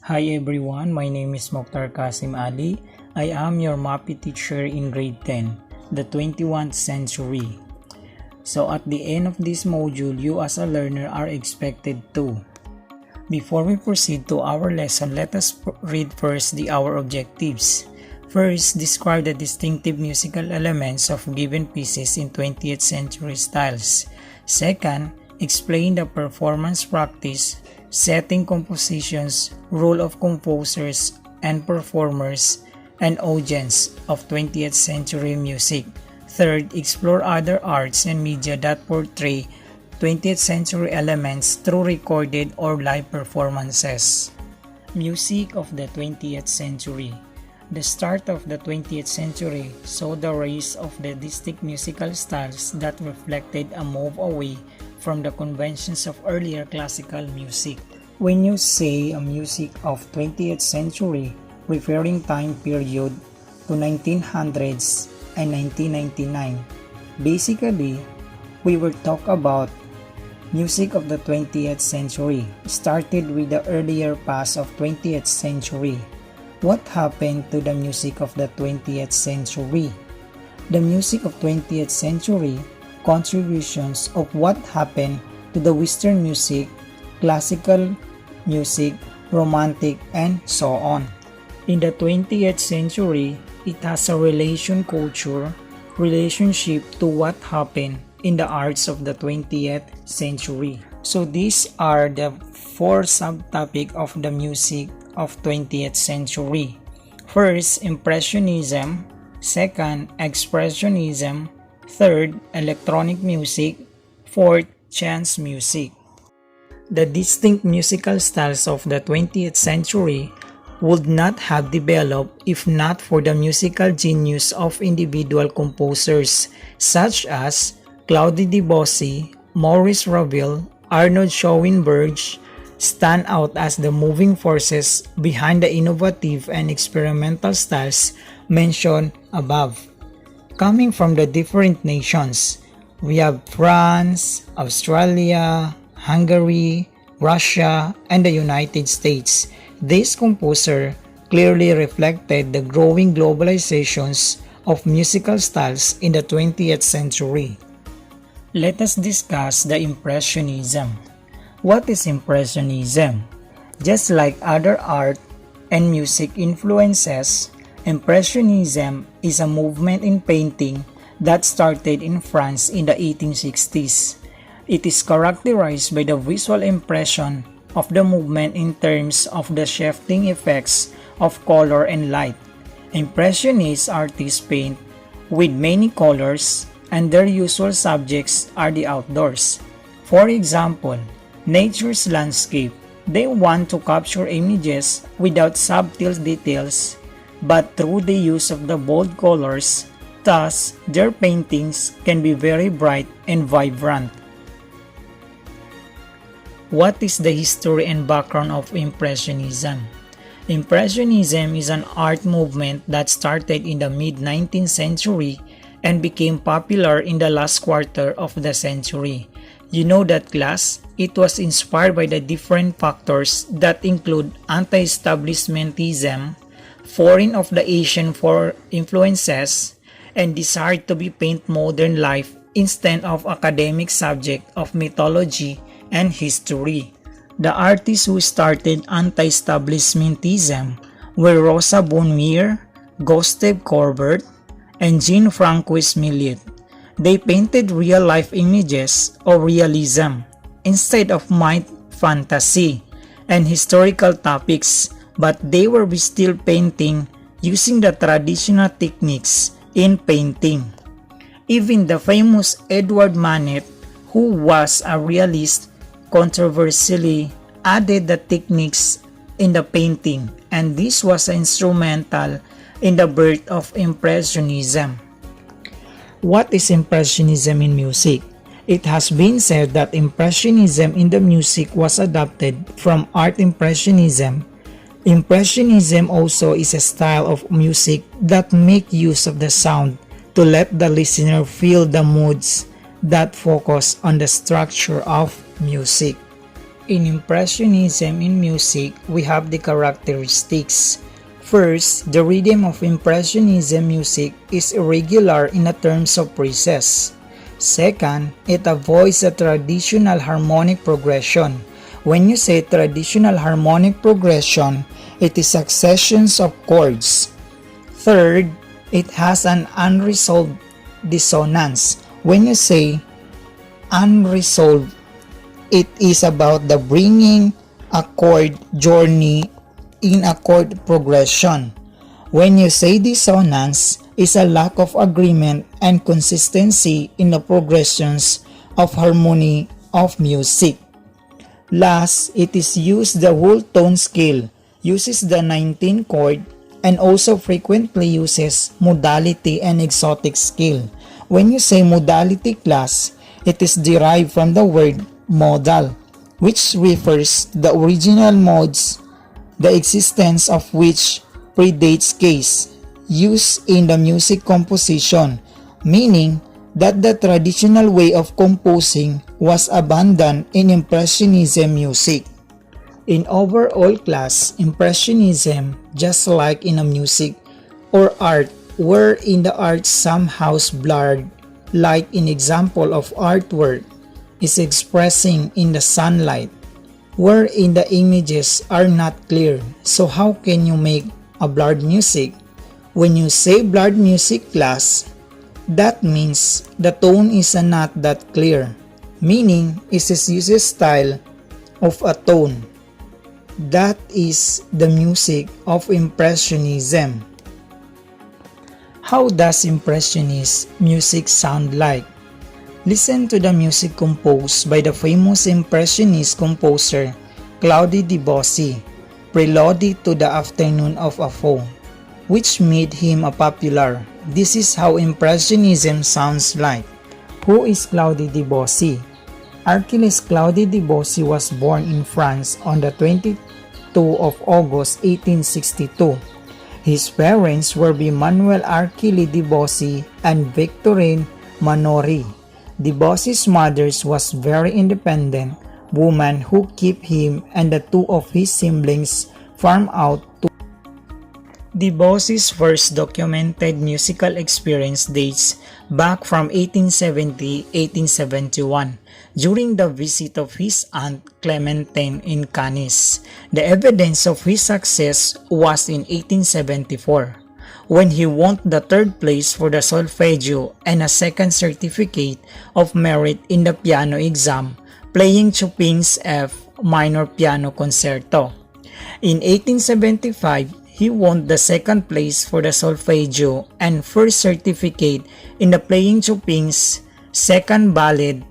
Hi everyone, my name is Mokhtar Kasim Ali. I am your MAPI teacher in grade 10, the 21st century. So at the end of this module, you as a learner are expected to. Before we proceed to our lesson, let us read first our objectives. First, describe the distinctive musical elements of given pieces in 20th century styles. Second, explain the performance practice, setting compositions, role of composers and performers, and audience of 20th century music. Third, explore other arts and media that portray 20th century elements through recorded or live performances. Music of the 20th century. The start of the 20th century saw the rise of the distinct musical styles that reflected a move away from the conventions of earlier classical music. When you say a music of 20th century, referring time period to 1900s and 1999, basically, we will talk about music of the 20th century, started with the earlier past of 20th century. What happened to the music of the 20th century? The music of 20th century contributions of what happened to the Western music, classical music, romantic, and so on. In the 20th century, it has a relationship to what happened in the arts of the 20th century. So these are the four subtopics of the music of 20th century. First, Impressionism. Second, Expressionism. Third, Electronic music. Fourth, Chance music. The distinct musical styles of the 20th century would not have developed if not for the musical genius of individual composers such as Claude Debussy, Maurice Ravel, Arnold Schoenberg stand out as the moving forces behind the innovative and experimental styles mentioned above. Coming from the different nations, we have France, Australia, Hungary, Russia, and the United States. This composer clearly reflected the growing globalizations of musical styles in the 20th century. Let us discuss the Impressionism. What is Impressionism? Just like other art and music influences, Impressionism is a movement in painting that started in France in the 1860s. It is characterized by the visual impression of the movement in terms of the shifting effects of color and light. Impressionist artists paint with many colors, and their usual subjects are the outdoors. For example, nature's landscape. They want to capture images without subtle details, but through the use of the bold colors. Thus, their paintings can be very bright and vibrant. What is the history and background of Impressionism? Impressionism is an art movement that started in the mid-19th century and became popular in the last quarter of the century. You know that, class? It was inspired by the different factors that include anti-establishmentism, foreign of the Asian influences, and desire to be paint modern life instead of academic subject of mythology and history. The artists who started anti-establishmentism were Rosa Bonheur, Gustave Courbet, and Jean-Francois Millet. They painted real-life images or realism instead of myth, fantasy, and historical topics, but they were still painting using the traditional techniques in painting. Even the famous Edouard Manet, who was a realist, controversially added the techniques in the painting, and this was instrumental in the birth of Impressionism. What is Impressionism in music? It has been said that Impressionism in the music was adapted from Art Impressionism. Impressionism also is a style of music that make use of the sound to let the listener feel the moods that focus on the structure of music. In Impressionism in music, we have the characteristics. First, the rhythm of Impressionism music is irregular in the terms of phrases. Second, it avoids a traditional harmonic progression. When you say traditional harmonic progression, it is successions of chords. Third, it has an unresolved dissonance. When you say unresolved, it is about the bringing a chord journey in a chord progression. When you say dissonance, is a lack of agreement and consistency in the progressions of harmony of music. Last, it is used the whole tone scale, uses the 19 chord, and also frequently uses modality and exotic scale. When you say modality class, it is derived from the word modal, which refers to the original modes, the existence of which predates case, used in the music composition, meaning that the traditional way of composing was abandoned in Impressionism music. In overall class, Impressionism, just like in a music or art, where in the art somehow blurred, like in example of artwork, is expressing in the sunlight, wherein the images are not clear. So how can you make a blurred music? When you say blurred music class, that means the tone is not that clear, meaning it uses style of a tone. That is the music of Impressionism. How does Impressionist music sound like? Listen to the music composed by the famous Impressionist composer Claude Debussy, Prelude to the Afternoon of a Foe, which made him a popular. This is how Impressionism sounds like. Who is Claude Debussy? Achilles Claude Debussy was born in France on the 22 of August 1862. His parents were Manuel Achille Debussy and Victorine Manori. Debussy's mother was very independent woman who kept him and the two of his siblings farm out to. Debussy's first documented musical experience dates back from 1870-1871 during the visit of his aunt Clementine in Cannes. The evidence of his success was in 1874 when he won the third place for the solfeggio and a second certificate of merit in the piano exam playing Chopin's F minor piano concerto. In 1875, he won the second place for the solfeggio and first certificate in the playing Chopin's second ballad,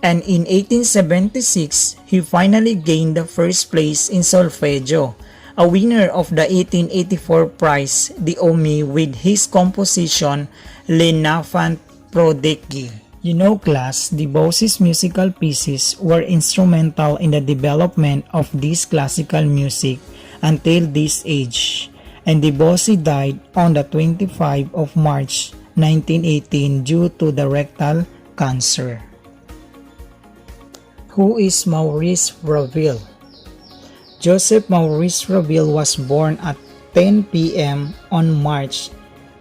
and in 1876, he finally gained the first place in solfeggio, a winner of the 1884 prize d'Omi with his composition L'Enfant Prodigue. You know, class, Debussy's musical pieces were instrumental in the development of this classical music until this age, and Debussy died on the 25th of March 1918 due to the rectal cancer. Who is Maurice Ravel? Joseph Maurice Ravel was born at 10 p.m. on March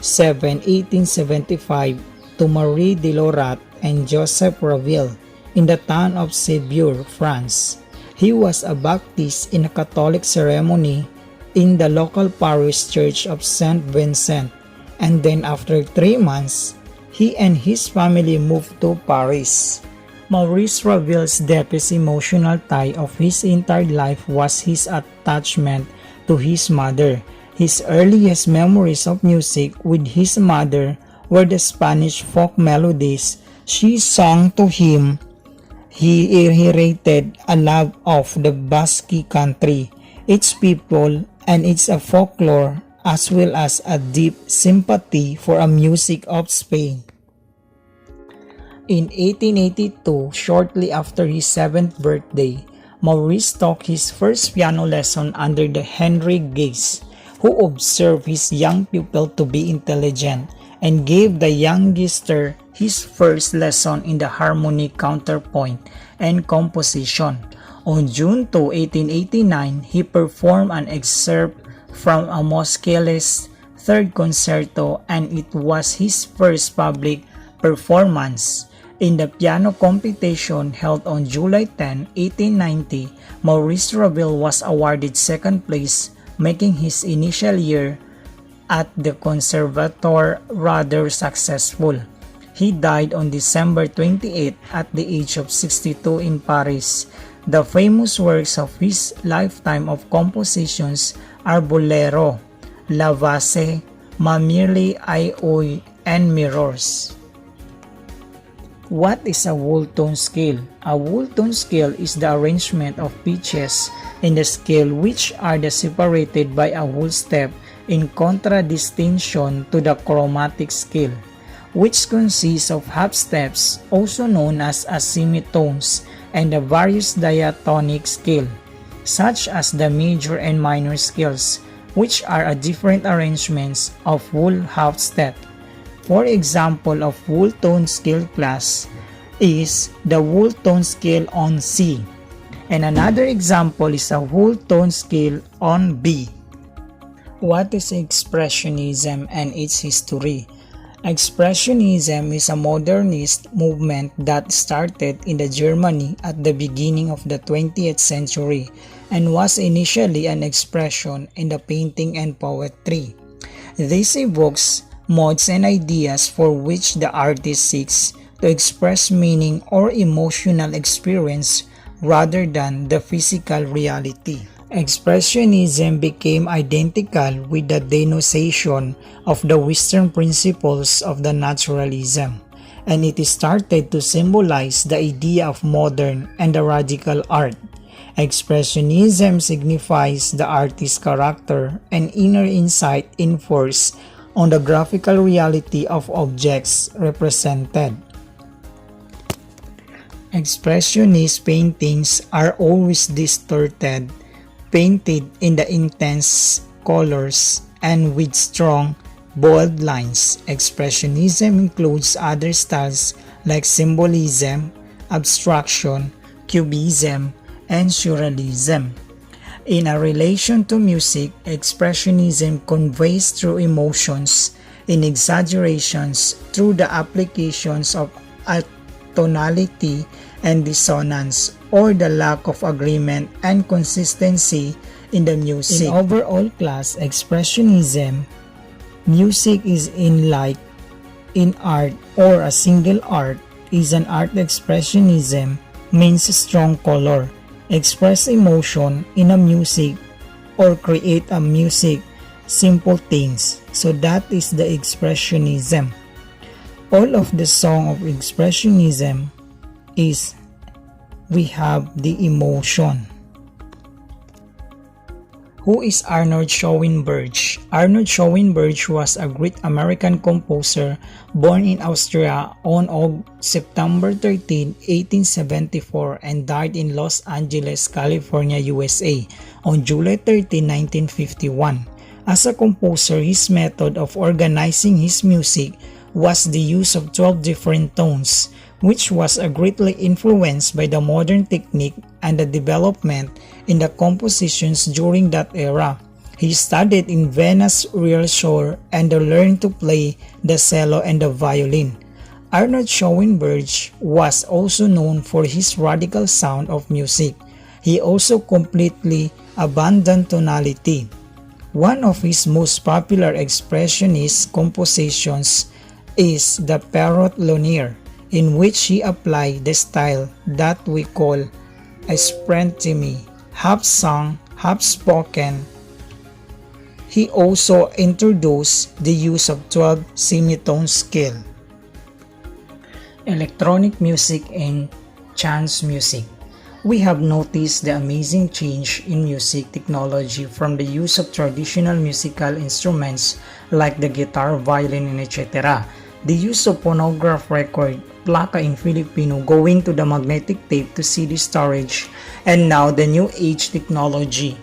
7, 1875 to Marie Delorat and Joseph Ravel in the town of Ségur, France. He was a Baptist in a Catholic ceremony in the local parish church of Saint Vincent, and then after 3 months, he and his family moved to Paris. Maurice Ravel's deepest emotional tie of his entire life was his attachment to his mother. His earliest memories of music with his mother were the Spanish folk melodies she sang to him. He inherited a love of the Basque country, its people, and its folklore, as well as a deep sympathy for a music of Spain. In 1882, shortly after his 7th birthday, Maurice took his first piano lesson under the Henry Guise, who observed his young pupil to be intelligent and gave the youngster his first lesson in the harmony, counterpoint, and composition. On June 2, 1889, he performed an excerpt from a Moscheles Third Concerto, and it was his first public performance. In the piano competition held on July 10, 1890, Maurice Ravel was awarded second place, making his initial year at the Conservatoire rather successful. He died on December 28 at the age of 62 in Paris. The famous works of his lifetime of compositions are Bolero, La Valse, Mameli Aïe, and Mirrors. What is a whole tone scale? A whole tone scale is the arrangement of pitches in the scale which are separated by a whole step in contradistinction to the chromatic scale, which consists of half steps, also known as semitones, and the various diatonic scale, such as the major and minor scales, which are different arrangements of whole half step. For example of whole tone scale class is the whole tone scale on C, and another example is a whole tone scale on B. What is Expressionism and its history? Expressionism is a modernist movement that started in Germany at the beginning of the 20th century and was initially an expression in the painting and poetry. This evokes modes and ideas for which the artist seeks to express meaning or emotional experience rather than the physical reality. Expressionism became identical with the denunciation of the Western principles of the naturalism, and it started to symbolize the idea of modern and the radical art. Expressionism signifies the artist's character and inner insight enforced on the graphical reality of objects represented. Expressionist paintings are always distorted, painted in the intense colors and with strong, bold lines. Expressionism includes other styles like symbolism, abstraction, cubism, and surrealism. In a relation to music, Expressionism conveys through emotions in exaggerations through the applications of tonality and dissonance, or the lack of agreement and consistency in the music. In overall class Expressionism, music is in art or a single art is an art. Expressionism means strong color, express emotion in a music, or create a music simple things. So that is the Expressionism. All of the song of Expressionism is we have the emotion. Who is Arnold Schoenberg? Arnold Schoenberg was a great American composer born in Austria on September 13, 1874 and died in Los Angeles, California, USA on July 13, 1951. As a composer, his method of organizing his music was the use of 12 different tones, which was greatly influenced by the modern technique and the development in the compositions during that era. He studied in Vienna's Realschule and learned to play the cello and the violin. Arnold Schoenberg was also known for his radical sound of music. He also completely abandoned tonality. One of his most popular expressionist compositions is the Perrault Lunaire, in which he applied the style that we call Esprit-Theme, half sung, half spoken. He also introduced the use of 12 semitone scale. Electronic music and chance music. We have noticed the amazing change in music technology from the use of traditional musical instruments like the guitar, violin, and etc. The use of phonograph record, plaka in Filipino, going to the magnetic tape to CD storage, and now the new age technology.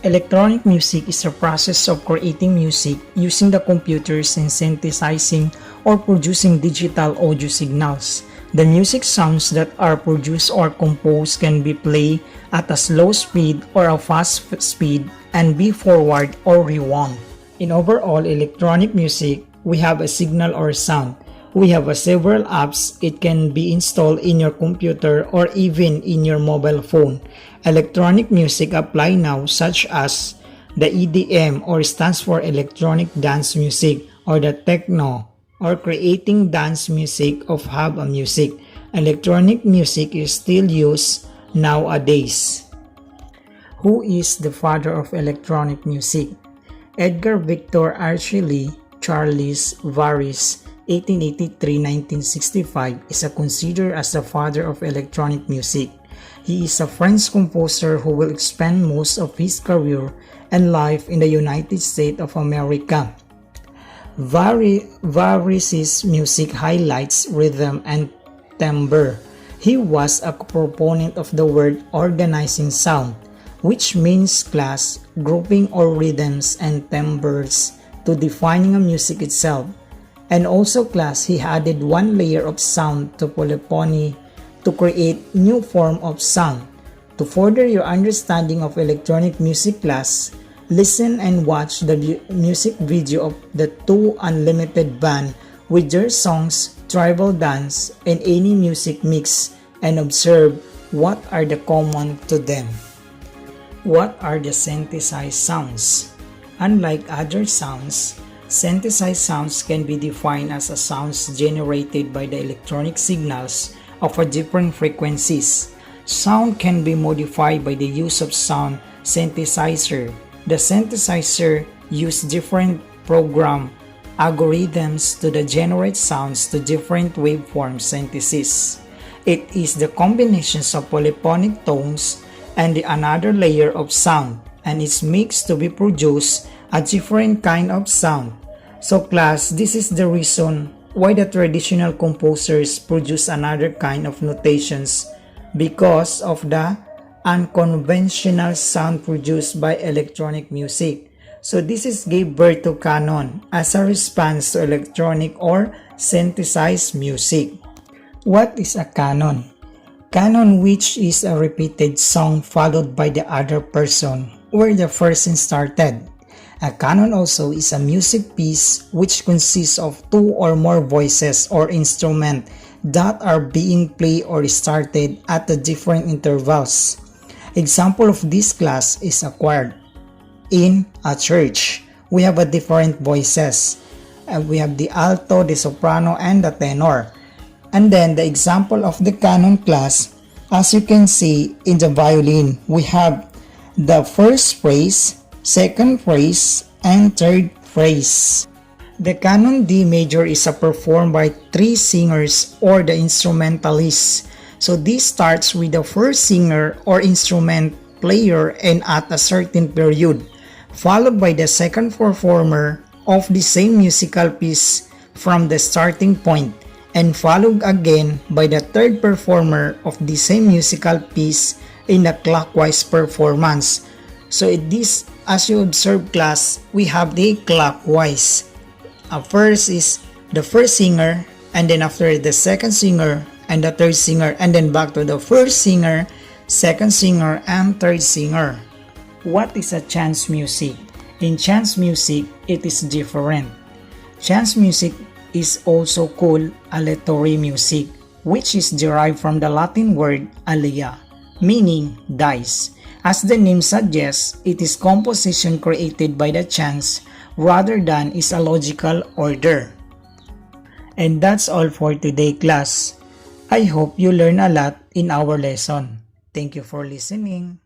Electronic music is a process of creating music using the computers and synthesizing or producing digital audio signals. The music sounds that are produced or composed can be played at a slow speed or a fast speed and be forward or rewound. In overall electronic music, we have a signal or sound. We have several apps. It can be installed in your computer or even in your mobile phone. Electronic music apply now such as the EDM or stands for electronic dance music, or the techno or creating dance music of hub music. Electronic music is still used nowadays. Who is the father of electronic music? Edgar Victor Archie Charles Varese 1883-1965 is considered as the father of electronic music. He is a French composer who will spend most of his career and life in the United States of America. Varese's music highlights rhythm and timbre. He was a proponent of the word organizing sound, which means class, grouping or rhythms and timbres to defining a music itself. And also class, he added one layer of sound to polyphony to create new form of sound. To further your understanding of electronic music class, listen and watch the music video of the Two Unlimited Band with their songs Tribal Dance and any music mix and observe what are the common to them. What are the synthesized sounds? Unlike other sounds, synthesized sounds can be defined as sounds generated by the electronic signals of different frequencies. Sound can be modified by the use of sound synthesizer. The synthesizer uses different program algorithms to generate sounds to different waveform synthesis. It is the combinations of polyphonic tones and another layer of sound, and it's mixed to be produced a different kind of sound. So class, this is the reason why the traditional composers produce another kind of notations, because of the unconventional sound produced by electronic music. So this is gave birth to canon as a response to electronic or synthesized music. What is a canon? Canon, which is a repeated song followed by the other person where the person started. A canon also is a music piece which consists of two or more voices or instruments that are being played or started at the different intervals. Example of this class is a choir. In a church, we have different voices. We have the alto, the soprano, and the tenor. And then the example of the canon class, as you can see in the violin, we have the first phrase, second phrase, and third phrase. The canon D major is performed by three singers or the instrumentalists. So this starts with the first singer or instrument player and at a certain period, followed by the second performer of the same musical piece from the starting point, and followed again by the third performer of the same musical piece in a clockwise performance. So in this, as you observe class, we have the clockwise. First is the first singer, and then after the second singer and the third singer, and then back to the first singer, second singer, and third singer. What is a chance music? In chance music, it is different. Chance music is also called aleatory music, which is derived from the Latin word alea, meaning dice. As the name suggests, it is composition created by the chance rather than is a logical order. And that's all for today, class. I hope you learn a lot in our lesson. Thank you for listening.